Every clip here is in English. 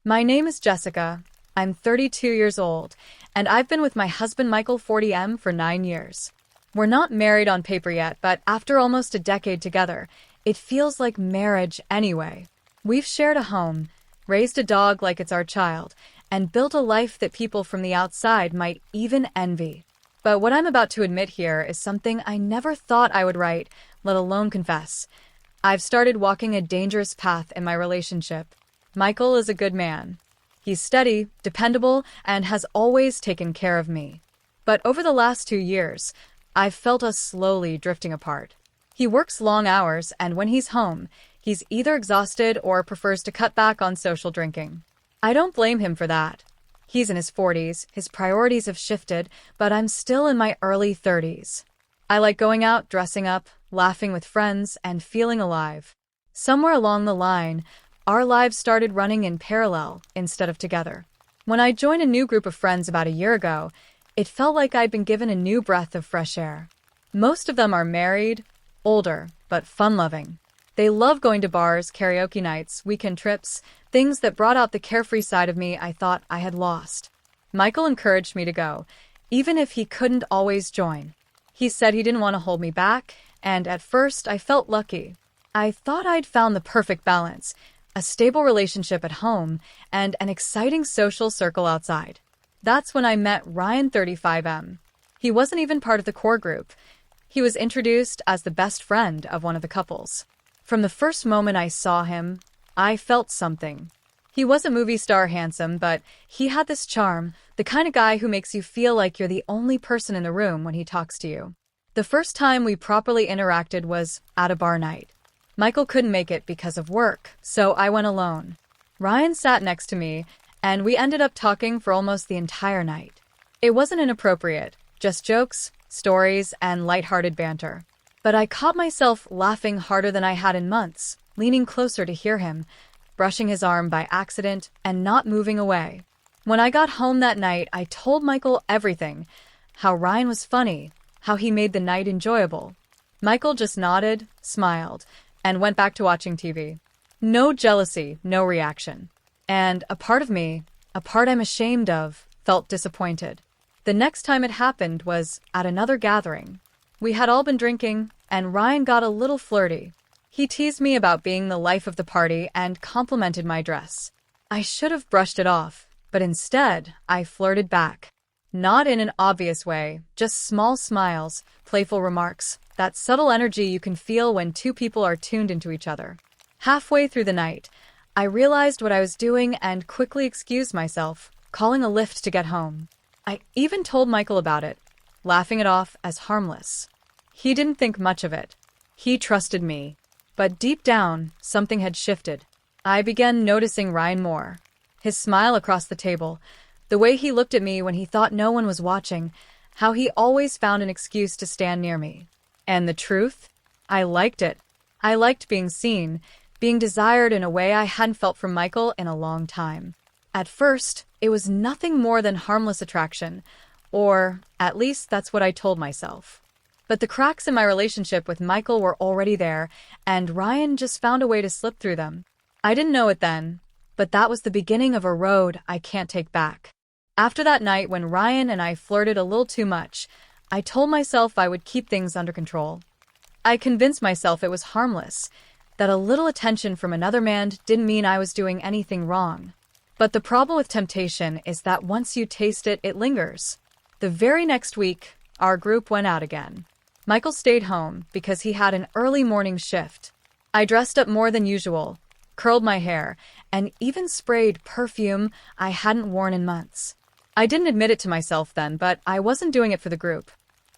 My name is Jessica. I'm 32 years old, and I've been with my husband Michael 40M for 9 years. We're not married on paper yet, but after almost a decade together, it feels like marriage anyway. We've shared a home, raised a dog like it's our child, and built a life that people from the outside might even envy. But what I'm about to admit here is something I never thought I would write, let alone confess. I've started walking a dangerous path in my relationship. Michael is a good man. He's steady, dependable, and has always taken care of me. But over the last 2 years, I've felt us slowly drifting apart. He works long hours, and when he's home, he's either exhausted or prefers to cut back on social drinking. I don't blame him for that. He's in his 40s, his priorities have shifted, but I'm still in my early 30s. I like going out, dressing up, laughing with friends, and feeling alive. Somewhere along the line, our lives started running in parallel instead of together. When I joined a new group of friends about a year ago, it felt like I'd been given a new breath of fresh air. Most of them are married, older, but fun-loving. They love going to bars, karaoke nights, weekend trips, things that brought out the carefree side of me I thought I had lost. Michael encouraged me to go, even if he couldn't always join. He said he didn't want to hold me back, and at first I felt lucky. I thought I'd found the perfect balance, a stable relationship at home, and an exciting social circle outside. That's when I met Ryan 35M. He wasn't even part of the core group. He was introduced as the best friend of one of the couples. From the first moment I saw him, I felt something. He wasn't movie star handsome, but he had this charm, the kind of guy who makes you feel like you're the only person in the room when he talks to you. The first time we properly interacted was at a bar night. Michael couldn't make it because of work, so I went alone. Ryan sat next to me, and we ended up talking for almost the entire night. It wasn't inappropriate, just jokes, stories, and lighthearted banter. But I caught myself laughing harder than I had in months, leaning closer to hear him, brushing his arm by accident, and not moving away. When I got home that night, I told Michael everything. How Ryan was funny, how he made the night enjoyable. Michael just nodded, smiled, and went back to watching TV. No jealousy, no reaction. And a part of me, a part I'm ashamed of, felt disappointed. The next time it happened was at another gathering. We had all been drinking, and Ryan got a little flirty. He teased me about being the life of the party and complimented my dress. I should have brushed it off, but instead, I flirted back. Not in an obvious way, just small smiles, playful remarks, that subtle energy you can feel when two people are tuned into each other. Halfway through the night, I realized what I was doing and quickly excused myself, calling a lift to get home. I even told Michael about it, laughing it off as harmless. He didn't think much of it. He trusted me. But deep down, something had shifted. I began noticing Ryan more. His smile across the table, the way he looked at me when he thought no one was watching, how he always found an excuse to stand near me. And the truth? I liked it. I liked being seen, being desired in a way I hadn't felt from Michael in a long time. At first, it was nothing more than harmless attraction, or at least that's what I told myself. But the cracks in my relationship with Michael were already there, and Ryan just found a way to slip through them. I didn't know it then, but that was the beginning of a road I can't take back. After that night when Ryan and I flirted a little too much, I told myself I would keep things under control. I convinced myself it was harmless, that a little attention from another man didn't mean I was doing anything wrong. But the problem with temptation is that once you taste it, it lingers. The very next week, our group went out again. Michael stayed home because he had an early morning shift. I dressed up more than usual, curled my hair, and even sprayed perfume I hadn't worn in months. I didn't admit it to myself then, but I wasn't doing it for the group.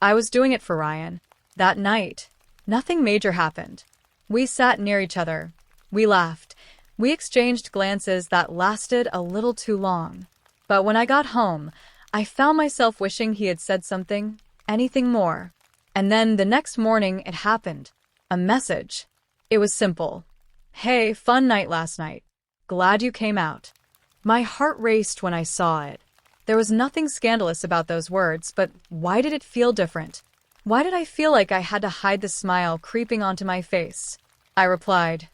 I was doing it for Ryan. That night, nothing major happened. We sat near each other. We laughed. We exchanged glances that lasted a little too long. But when I got home, I found myself wishing he had said something, anything more. And then the next morning it happened. A message. It was simple. Hey, fun night last night. Glad you came out. My heart raced when I saw it. There was nothing scandalous about those words, but why did it feel different? Why did I feel like I had to hide the smile creeping onto my face? I replied,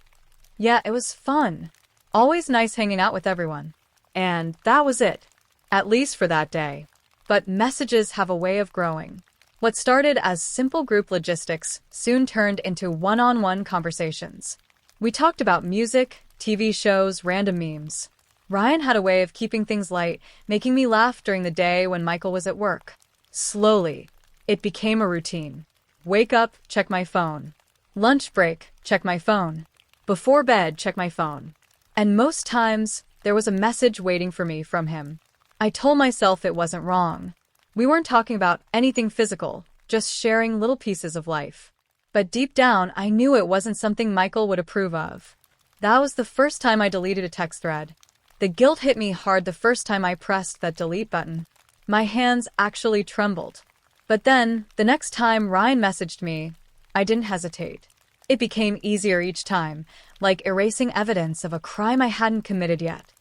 yeah, it was fun. Always nice hanging out with everyone. And that was it, at least for that day. But messages have a way of growing. What started as simple group logistics soon turned into one-on-one conversations. We talked about music, TV shows, random memes. Ryan had a way of keeping things light, making me laugh during the day when Michael was at work. Slowly, it became a routine. Wake up, check my phone. Lunch break, check my phone. Before bed, check my phone. And most times, there was a message waiting for me from him. I told myself it wasn't wrong. We weren't talking about anything physical, just sharing little pieces of life. But deep down, I knew it wasn't something Michael would approve of. That was the first time I deleted a text thread. The guilt hit me hard the first time I pressed that delete button. My hands actually trembled. But then, the next time Ryan messaged me, I didn't hesitate. It became easier each time, like erasing evidence of a crime I hadn't committed yet.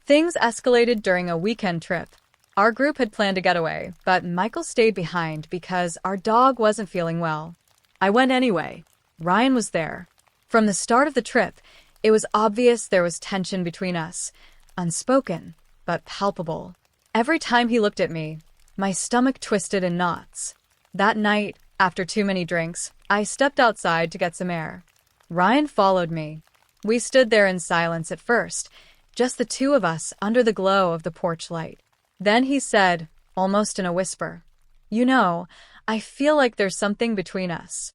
Things escalated during a weekend trip. Our group had planned a getaway, but Michael stayed behind because our dog wasn't feeling well. I went anyway. Ryan was there. From the start of the trip, it was obvious there was tension between us. Unspoken, but palpable. Every time he looked at me, my stomach twisted in knots. That night, after too many drinks, I stepped outside to get some air. Ryan followed me. We stood there in silence at first, just the two of us under the glow of the porch light. Then he said, almost in a whisper, "You know, I feel like there's something between us."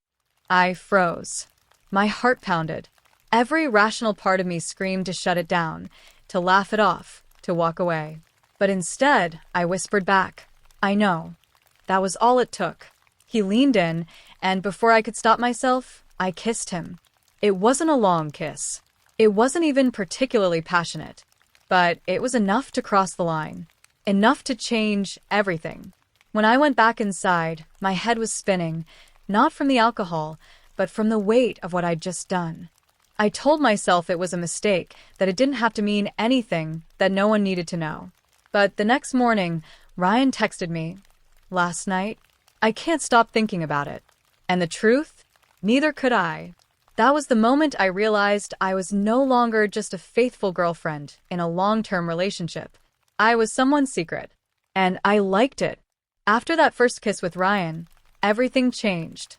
I froze. My heart pounded. Every rational part of me screamed to shut it down, to laugh it off, to walk away. But instead, I whispered back, "I know." That was all it took. He leaned in, and before I could stop myself, I kissed him. It wasn't a long kiss. It wasn't even particularly passionate. But it was enough to cross the line. Enough to change everything. When I went back inside, my head was spinning, not from the alcohol, but from the weight of what I'd just done. I told myself it was a mistake, that it didn't have to mean anything, that no one needed to know. But the next morning, Ryan texted me, "Last night, I can't stop thinking about it." And the truth? Neither could I. That was the moment I realized I was no longer just a faithful girlfriend in a long-term relationship. I was someone's secret. And I liked it. After that first kiss with Ryan, everything changed.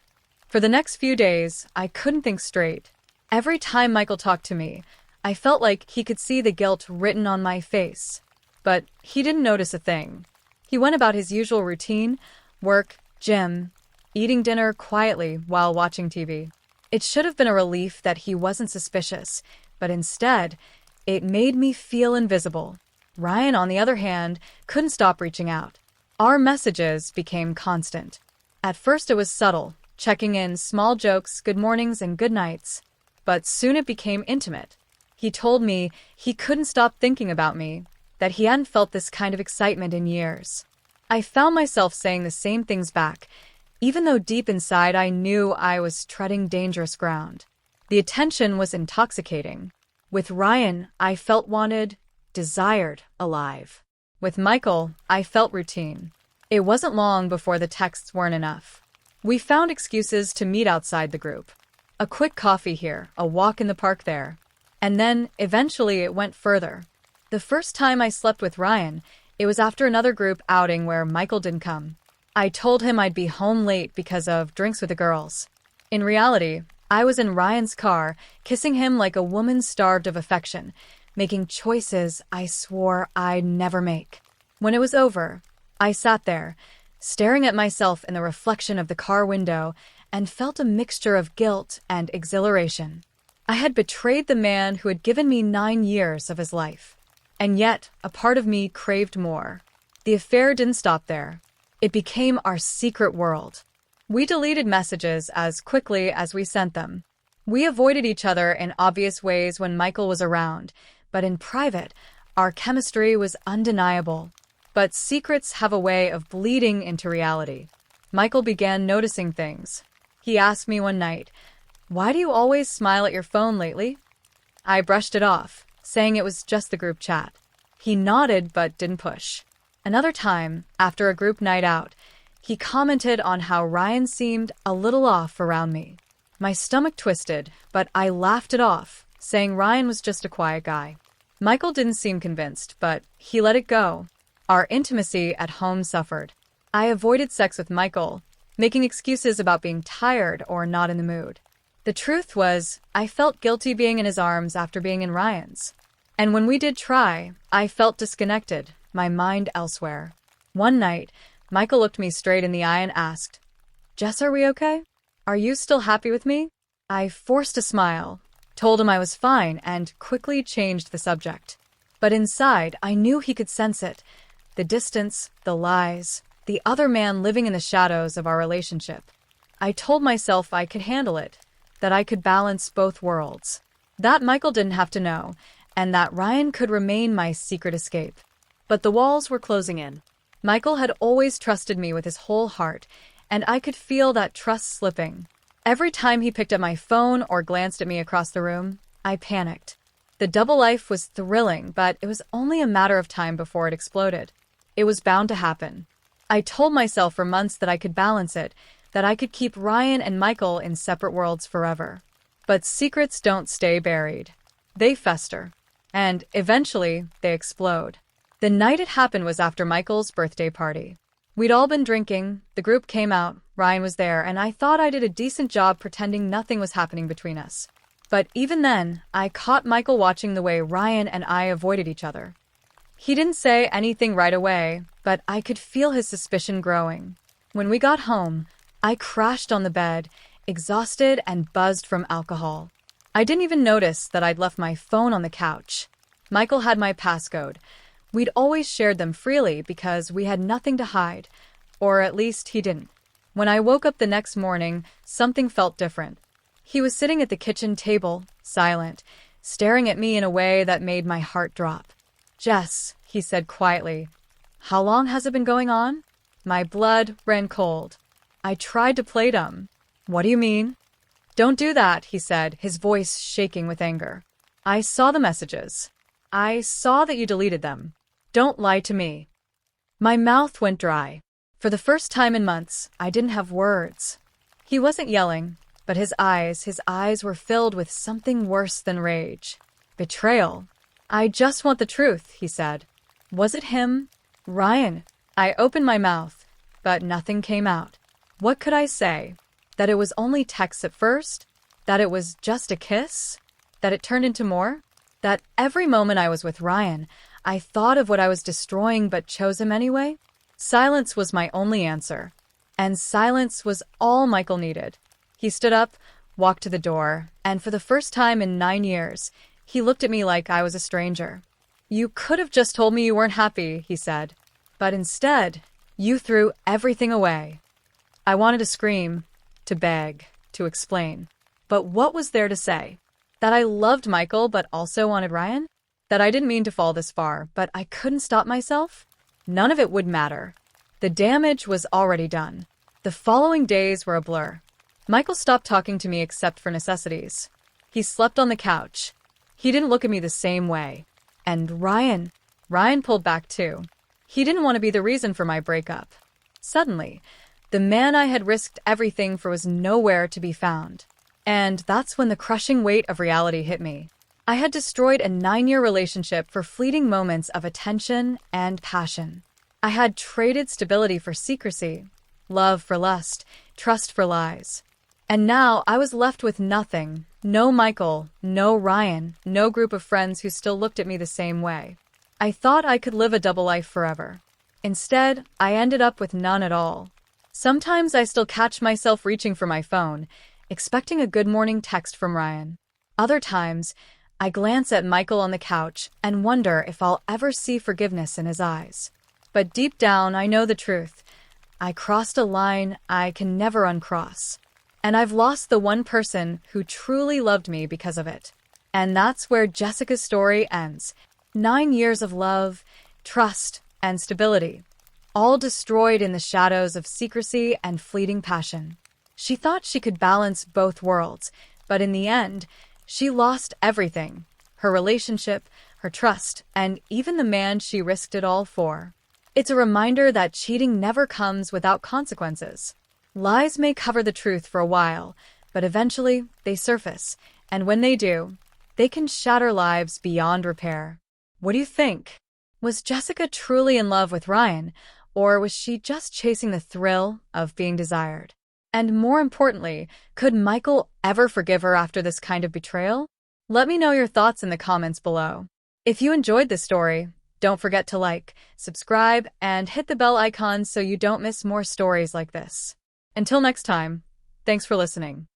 For the next few days, I couldn't think straight. Every time Michael talked to me, I felt like he could see the guilt written on my face. But he didn't notice a thing. He went about his usual routine, work, gym, eating dinner quietly while watching TV. It should have been a relief that he wasn't suspicious, but instead, it made me feel invisible. Ryan, on the other hand, couldn't stop reaching out. Our messages became constant. At first it was subtle, checking in, small jokes, good mornings and good nights. But soon it became intimate. He told me he couldn't stop thinking about me, that he hadn't felt this kind of excitement in years. I found myself saying the same things back, even though deep inside I knew I was treading dangerous ground. The attention was intoxicating. With Ryan, I felt wanted, desired, alive. With Michael, I felt routine. It wasn't long before the texts weren't enough. We found excuses to meet outside the group. A quick coffee here, a walk in the park there. And then, eventually, it went further. The first time I slept with Ryan, it was after another group outing where Michael didn't come. I told him I'd be home late because of drinks with the girls. In reality, I was in Ryan's car, kissing him like a woman starved of affection, making choices I swore I'd never make. When it was over, I sat there, staring at myself in the reflection of the car window, and felt a mixture of guilt and exhilaration. I had betrayed the man who had given me 9 years of his life. And yet, a part of me craved more. The affair didn't stop there. It became our secret world. We deleted messages as quickly as we sent them. We avoided each other in obvious ways when Michael was around, but in private, our chemistry was undeniable. But secrets have a way of bleeding into reality. Michael began noticing things. He asked me one night, "Why do you always smile at your phone lately?" I brushed it off, saying it was just the group chat. He nodded but didn't push. Another time, after a group night out, he commented on how Ryan seemed a little off around me. My stomach twisted, but I laughed it off, saying Ryan was just a quiet guy. Michael didn't seem convinced, but he let it go. Our intimacy at home suffered. I avoided sex with Michael, making excuses about being tired or not in the mood. The truth was, I felt guilty being in his arms after being in Ryan's. And when we did try, I felt disconnected, my mind elsewhere. One night, Michael looked me straight in the eye and asked, "Jess, are we okay? Are you still happy with me?" I forced a smile, told him I was fine, and quickly changed the subject. But inside, I knew he could sense it. The distance, the lies, the other man living in the shadows of our relationship. I told myself I could handle it, that I could balance both worlds. That Michael didn't have to know, and that Ryan could remain my secret escape. But the walls were closing in. Michael had always trusted me with his whole heart, and I could feel that trust slipping. Every time he picked up my phone or glanced at me across the room, I panicked. The double life was thrilling, but it was only a matter of time before it exploded. It was bound to happen. I told myself for months that I could balance it, that I could keep Ryan and Michael in separate worlds forever. But secrets don't stay buried. They fester. And eventually, they explode. The night it happened was after Michael's birthday party. We'd all been drinking, the group came out, Ryan was there, and I thought I did a decent job pretending nothing was happening between us. But even then, I caught Michael watching the way Ryan and I avoided each other. He didn't say anything right away, but I could feel his suspicion growing. When we got home, I crashed on the bed, exhausted and buzzed from alcohol. I didn't even notice that I'd left my phone on the couch. Michael had my passcode. We'd always shared them freely because we had nothing to hide, or at least he didn't. When I woke up the next morning, something felt different. He was sitting at the kitchen table, silent, staring at me in a way that made my heart drop. "Jess," he said quietly, "how long has it been going on?" My blood ran cold. I tried to play dumb. "What do you mean?" "Don't do that," he said, his voice shaking with anger. "I saw the messages. I saw that you deleted them. Don't lie to me." My mouth went dry. For the first time in months, I didn't have words. He wasn't yelling, but his eyes were filled with something worse than rage. Betrayal. "I just want the truth," he said. "Was it him? Ryan?" I opened my mouth, but nothing came out. What could I say? That it was only texts at first? That it was just a kiss? That it turned into more? That every moment I was with Ryan, I thought of what I was destroying but chose him anyway? Silence was my only answer. And silence was all Michael needed. He stood up, walked to the door, and for the first time in 9 years, he looked at me like I was a stranger. "You could have just told me you weren't happy," he said. "But instead, you threw everything away." I wanted to scream, to beg, to explain. But what was there to say? That I loved Michael but also wanted Ryan? That I didn't mean to fall this far, but I couldn't stop myself? None of it would matter. The damage was already done. The following days were a blur. Michael stopped talking to me except for necessities. He slept on the couch. He didn't look at me the same way. And Ryan pulled back too. He didn't want to be the reason for my breakup. Suddenly, the man I had risked everything for was nowhere to be found. And that's when the crushing weight of reality hit me. I had destroyed a 9-year relationship for fleeting moments of attention and passion. I had traded stability for secrecy, love for lust, trust for lies. And now I was left with nothing. No Michael, no Ryan, no group of friends who still looked at me the same way. I thought I could live a double life forever. Instead, I ended up with none at all. Sometimes I still catch myself reaching for my phone, expecting a good morning text from Ryan. Other times, I glance at Michael on the couch and wonder if I'll ever see forgiveness in his eyes. But deep down, I know the truth. I crossed a line I can never uncross. And I've lost the one person who truly loved me because of it. And that's where Jessica's story ends. 9 years of love, trust, and stability, all destroyed in the shadows of secrecy and fleeting passion. She thought she could balance both worlds, but in the end, she lost everything. Her relationship, her trust, and even the man she risked it all for. It's a reminder that cheating never comes without consequences. Lies may cover the truth for a while, but eventually they surface, and when they do, they can shatter lives beyond repair. What do you think? Was Jessica truly in love with Ryan, or was she just chasing the thrill of being desired? And more importantly, could Michael ever forgive her after this kind of betrayal? Let me know your thoughts in the comments below. If you enjoyed this story, don't forget to like, subscribe, and hit the bell icon so you don't miss more stories like this. Until next time, thanks for listening.